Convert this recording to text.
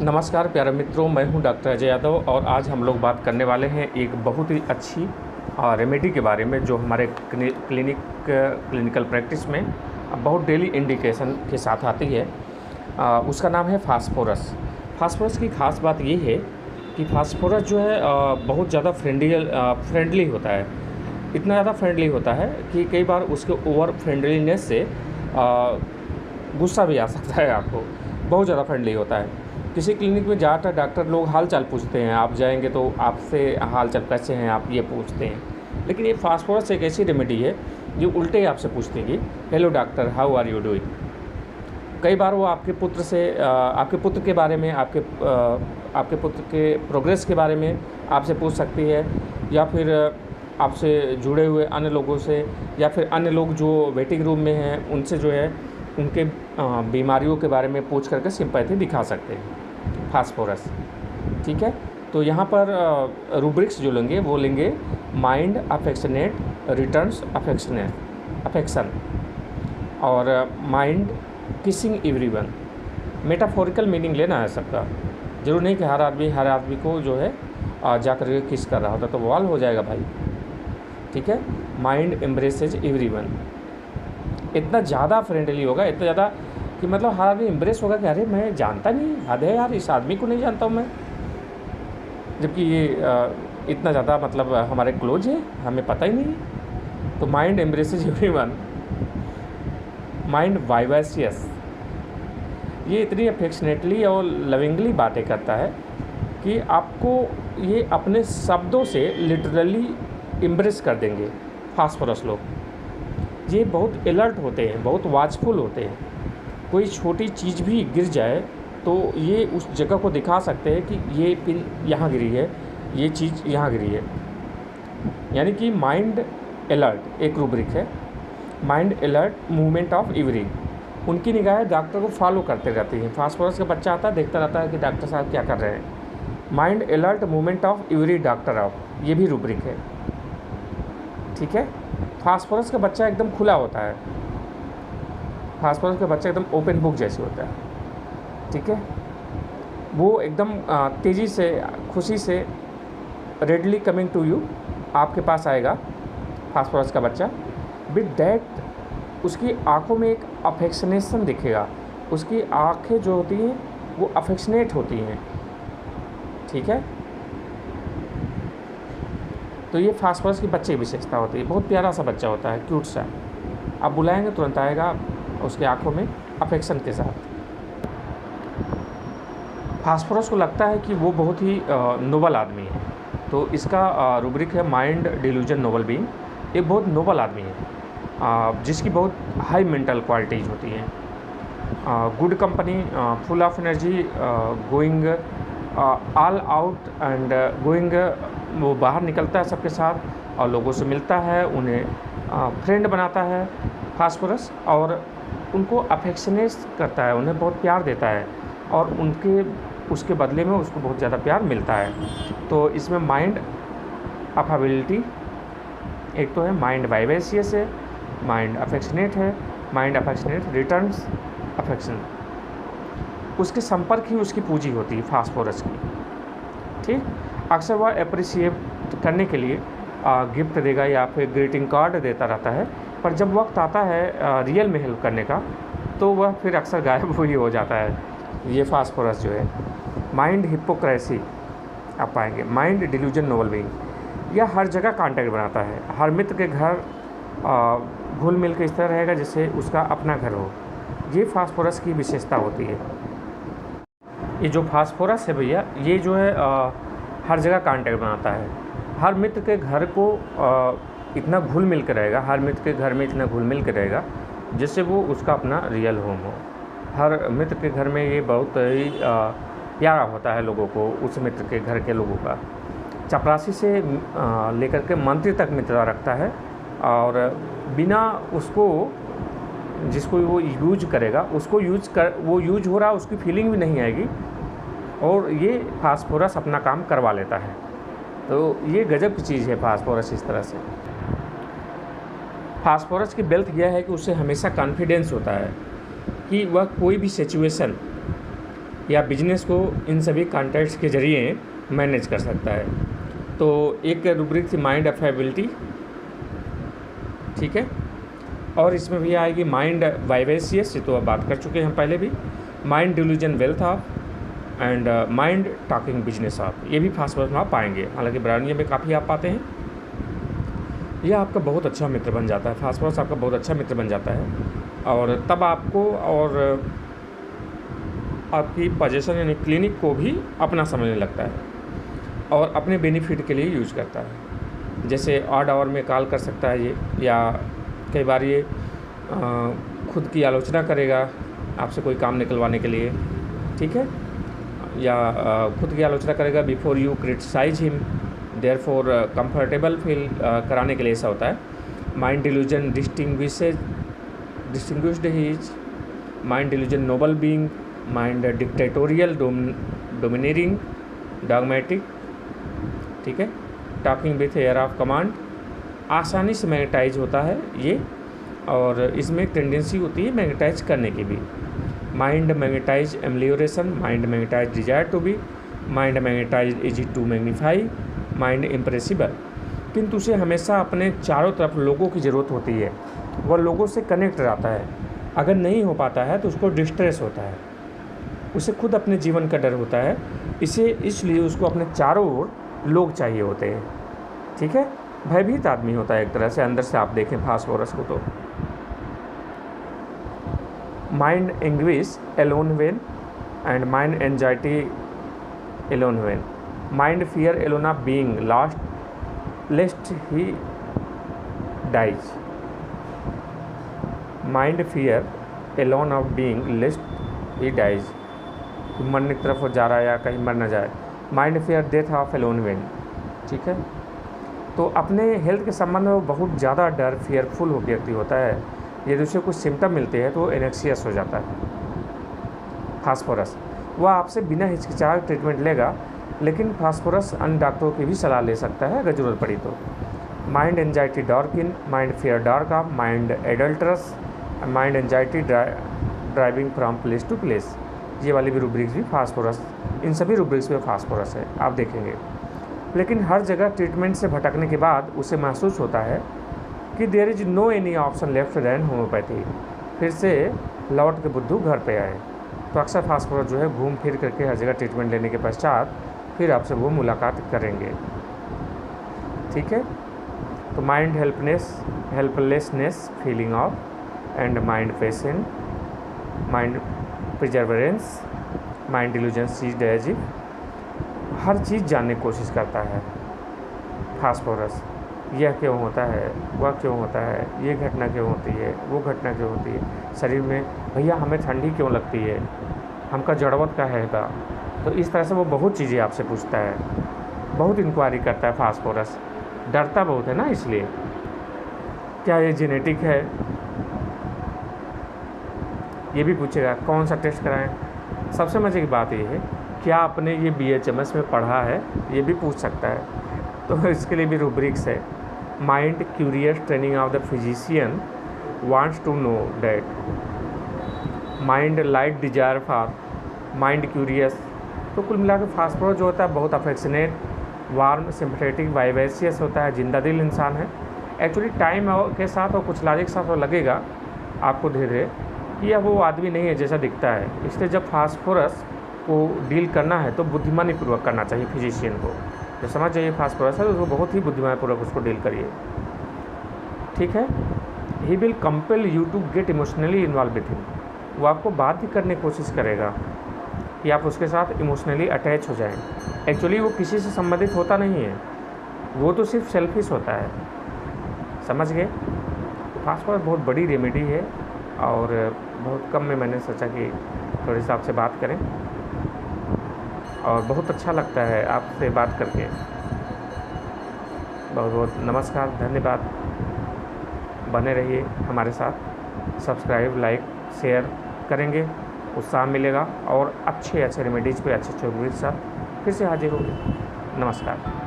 नमस्कार प्यारे मित्रों, मैं हूं डॉक्टर अजय यादव और आज हम लोग बात करने वाले हैं एक बहुत ही अच्छी रेमेडी के बारे में जो हमारे क्लिनिकल प्रैक्टिस में बहुत डेली इंडिकेशन के साथ आती है। उसका नाम है फास्फोरस। फास्फोरस की ख़ास बात ये है कि फास्फोरस जो है बहुत ज़्यादा फ्रेंडली होता है। इतना ज़्यादा फ्रेंडली होता है कि कई बार उसके ओवर फ्रेंडलीनेस से गुस्सा भी आ सकता है आपको। बहुत ज़्यादा फ्रेंडली होता है। किसी क्लिनिक में ज़्यादातर डॉक्टर लोग हाल चाल पूछते हैं, आप जाएंगे तो आपसे हाल चाल कैसे हैं आप ये पूछते हैं। लेकिन ये फास्फोरस एक ऐसी रेमेडी है जो उल्टे आपसे पूछते हैं कि hello doctor, how are you doing. कई बार वो आपके पुत्र से आपके पुत्र के बारे में, आपके पुत्र के प्रोग्रेस के बारे में आपसे पूछ सकती है, या फिर आपसे जुड़े हुए अन्य लोगों से, या फिर अन्य लोग जो वेटिंग रूम में हैं उनसे जो है उनके बीमारियों के बारे में पूछ करके सिंपैथी दिखा सकते हैं फास्फोरस। ठीक है, तो यहाँ पर रूब्रिक्स जो लेंगे वो लेंगे माइंड अफेक्शनेट रिटर्न्स अफेक्शन और mind kissing everyone. Metaphorical meaning लेना है सबका, जरूर नहीं कि हर आदमी को जो है जा कर के किस कर रहा होता तो बवाल हो जाएगा भाई। ठीक है, माइंड एम्ब्रेसेज एवरीवन। इतना ज़्यादा फ्रेंडली होगा, इतना ज़्यादा कि मतलब हर आदमी एम्ब्रेस होगा कि अरे मैं जानता नहीं, हद है यार, इस आदमी को नहीं जानता हूँ मैं, जबकि ये इतना ज़्यादा मतलब हमारे क्लोज है, हमें पता ही नहीं। तो माइंड एम्ब्रेसेज एवरीवन। माइंड वाइवेसियस, ये इतनी अफेक्शनेटली और लविंगली बातें करता है कि आपको ये अपने शब्दों से लिटरली एम्ब्रेस कर देंगे फास्फोरस लोग। ये बहुत अलर्ट होते हैं, बहुत वाचफुल होते हैं। कोई छोटी चीज़ भी गिर जाए तो ये उस जगह को दिखा सकते हैं कि ये पिन यहाँ गिरी है, ये चीज़ यहाँ गिरी है। यानी कि माइंड अलर्ट एक रूब्रिक है। Mind alert movement of every. उनकी निगाहें डॉक्टर को फॉलो करते रहती हैं। फास्फोरस का बच्चा आता है, देखता रहता है कि डॉक्टर साहब क्या कर रहे हैं। Mind alert movement of every doctor of, ये भी रूब्रिक है। ठीक है, फास्फोरस का बच्चा एकदम खुला होता है। फास्फोरस का बच्चा एकदम ओपन बुक जैसे होता है। ठीक है, वो एकदम तेज़ी से, खुशी से, रेडली कमिंग टू यू, आपके पास आएगा फास्फोरस का बच्चा। विद डैट उसकी आंखों में एक अफेक्शनेशन दिखेगा। उसकी आँखें जो होती हैं वो अफेक्शनेट होती हैं। ठीक है, तो ये फास्फोरस की बच्चे की विशेषता होती है। बहुत प्यारा सा बच्चा होता है, क्यूट सा। आप बुलाएंगे तुरंत आएगा उसकी आंखों में अफेक्शन के साथ। फास्फोरस को लगता है कि वो बहुत ही नोबल आदमी है, तो इसका रूब्रिक है माइंड डिल्यूजन नोबल बीइंग। ये बहुत नोबल आदमी है जिसकी बहुत हाई मेंटल क्वालिटीज़ होती हैं। Good company, full of energy, going all out and going, वो बाहर निकलता है सबके साथ और लोगों से मिलता है, उन्हें फ्रेंड बनाता है फास्फोरस, और उनको अफेक्शनेट करता है, उन्हें बहुत प्यार देता है और उसके बदले में उसको बहुत ज़्यादा प्यार मिलता है। तो इसमें माइंड अफेबिलिटी एक तो है, माइंड वाइवेसियस है, माइंड अफेक्शनेट है, माइंड अफेक्शनेट रिटर्न्स अफेक्शन। उसके संपर्क ही उसकी पूंजी होती है फास्फोरस की। ठीक, अक्सर वह अप्रिशिएट करने के लिए गिफ्ट देगा या फिर ग्रीटिंग कार्ड देता रहता है, पर जब वक्त आता है रियल में हेल्प करने का तो वह फिर अक्सर गायब ही हो जाता है। ये फास्फोरस जो है। माइंड हिपोक्रेसी आप पाएंगे। माइंड डिल्यूजन नोबल बीइंग, यह हर जगह कांटेक्ट बनाता है। हर मित्र के घर घुल मिल के इस तरह रहेगा जैसे उसका अपना घर हो। ये फास्फोरस की विशेषता होती है। ये जो फास्फोरस है भैया, ये जो है हर जगह कांटेक्ट बनाता है। हर मित्र के घर को इतना घुल मिल के रहेगा, हर मित्र के घर में इतना घुल मिल के रहेगा जिससे वो उसका अपना रियल होम हो। हर मित्र के घर में ये बहुत ही प्यारा होता है लोगों को, उस मित्र के घर के लोगों का। चपरासी से लेकर के मंत्री तक मित्रता रखता है और बिना उसको, जिसको वो यूज करेगा उसको वो यूज हो रहा उसकी फीलिंग भी नहीं आएगी, और ये फास्फोरस अपना काम करवा लेता है। तो ये गजब की चीज़ है फास्फोरस। इस तरह से फास्फोरस की वेल्थ यह है कि उससे हमेशा कॉन्फिडेंस होता है कि वह कोई भी सिचुएशन या बिजनेस को इन सभी कॉन्टैक्ट्स के ज़रिए मैनेज कर सकता है। तो एक रूब्रिक थी माइंड अफेबिलिटी, ठीक है, और इसमें भी आएगी माइंड वाइवेसियस, ये तो अब बात कर चुके हैं पहले भी, mind delusion wealth of and mind talking business of, ये भी फास्फोरस में आप पाएंगे। हालांकि ब्राउनिया में काफ़ी आप पाते हैं। यह आपका बहुत अच्छा मित्र बन जाता है, फास्फोरस आपका बहुत अच्छा मित्र बन जाता है, और तब आपको और आपकी पोजीशन यानी क्लिनिक को भी अपना समझने लगता है और अपने बेनिफिट के लिए यूज़ करता है। जैसे ऑड आवर में कॉल कर सकता है ये, या कई बार ये खुद की आलोचना करेगा आपसे कोई काम निकलवाने के लिए, ठीक है, या खुद की आलोचना करेगा before you criticise him, therefore comfortable feel कराने के लिए ऐसा होता है। Mind delusion distinguished his, mind delusion noble being, mind dictatorial dominating dogmatic, ठीक है, talking with air of command, आसानी से मैग्नेटाइज होता है ये, और इसमें एक टेंडेंसी होती है मैग्नेटाइज करने की भी। Mind magnetise amelioration, mind magnetise desire to be, mind magnetise easy to magnify, mind impressible, किंतु उसे हमेशा अपने चारों तरफ लोगों की ज़रूरत होती है, वह लोगों से कनेक्ट रहता है। अगर नहीं हो पाता है तो उसको डिस्ट्रेस होता है, उसे खुद अपने जीवन का डर होता है, इसलिए उसको अपने चारों ओर लोग चाहिए होते हैं, ठीक है। भयभीत आदमी होता है एक तरह से, अंदर से आप देखें फास्फोरस को तो। Mind anguish alone when and mind anxiety alone when, mind fear alone of being lost lest he dies, mind fear alone of being lest he dies, मरने की तरफ जा रहा है या कहीं मर ना जाए। Mind fear death of alone when, ठीक है। तो अपने हेल्थ के संबंध में वो बहुत ज़्यादा डर फियरफुल व्यक्ति होता है। यदि उसे कुछ सिम्टम मिलते हैं तो वो एनेक्सियस हो जाता है। फास्फोरस वह आपसे बिना हिचकिचाहट ट्रीटमेंट लेगा, लेकिन फास्फोरस अन्य डॉक्टरों की भी सलाह ले सकता है अगर ज़रूरत पड़ी तो। Mind anxiety dark in, mind fear dark of, mind adulterous, mind anxiety driving from place to place, ये वाली भी रूब्रिक्स भी फास्फोरस, इन सभी रूब्रिक्स में फास्फोरस है, आप देखेंगे। लेकिन हर जगह ट्रीटमेंट से भटकने के बाद उसे महसूस होता है कि there is no any option left then homeopathy, फिर से लौट के बुद्धू घर पे आए। तो अक्सर फास्फोरस जो है घूम फिर करके हर जगह ट्रीटमेंट लेने के पश्चात फिर आपसे वो मुलाकात करेंगे, ठीक है। तो mind helplessness feeling of and mind patient, mind perseverance, mind delusion seized as if, हर चीज़ जानने की कोशिश करता है फास्फोरस। यह क्यों होता है, वह क्यों होता है, ये घटना क्यों होती है, वो घटना क्यों होती है, शरीर में भैया हमें ठंडी क्यों लगती है, हमका जड़वत का है का। तो इस तरह से वो बहुत चीज़ें आपसे पूछता है, बहुत इंक्वायरी करता है फास्फोरस, डरता बहुत है ना, इसलिए। क्या ये जेनेटिक है, ये भी पूछेगा। कौन सा टेस्ट कराएं। सबसे मज़े की बात ये है, क्या आपने ये BHMS में पढ़ा है, ये भी पूछ सकता है। तो इसके लिए भी रूब्रिक्स है। Mind curious training of the physician wants to know that, mind light desire for, mind curious. तो कुल मिलाकर फास्फोरस जो होता है बहुत अफेक्शनेट, वार्म, सिंपैथेटिक, वाइवेसियस होता है, जिंदा दिल इंसान है। एक्चुअली टाइम के साथ और कुछ लॉजिक के साथ लगेगा आपको धीरे कि यह वो आदमी नहीं है जैसा दिखता है। इसलिए जब फास्फोरस को डील करना है तो बुद्धिमानी पूर्वक करना चाहिए फिजिशियन को। जो समझ जाइए फास्फोरस है तो उसको बहुत ही बुद्धिमानी पूर्वक उसको डील करिए, ठीक है। He will compel you to get emotionally involve with him, वो आपको बाध्य करने की कोशिश करेगा कि आप उसके साथ इमोशनली अटैच हो जाएं। एक्चुअली वो किसी से संबंधित होता नहीं है, वो तो सिर्फ सेल्फिश होता है, समझ गए। फास्फोरस बहुत बड़ी रेमेडी है और बहुत कम में मैंने सोचा कि थोड़ी सी आपसे बात करें, और बहुत अच्छा लगता है आपसे बात करके। बहुत बहुत नमस्कार, धन्यवाद। बने रहिए हमारे साथ, सब्सक्राइब, लाइक, शेयर करेंगे, उत्साह मिलेगा और अच्छे रेमेडीज़ पे अच्छे के साथ फिर से हाजिर होंगे। नमस्कार।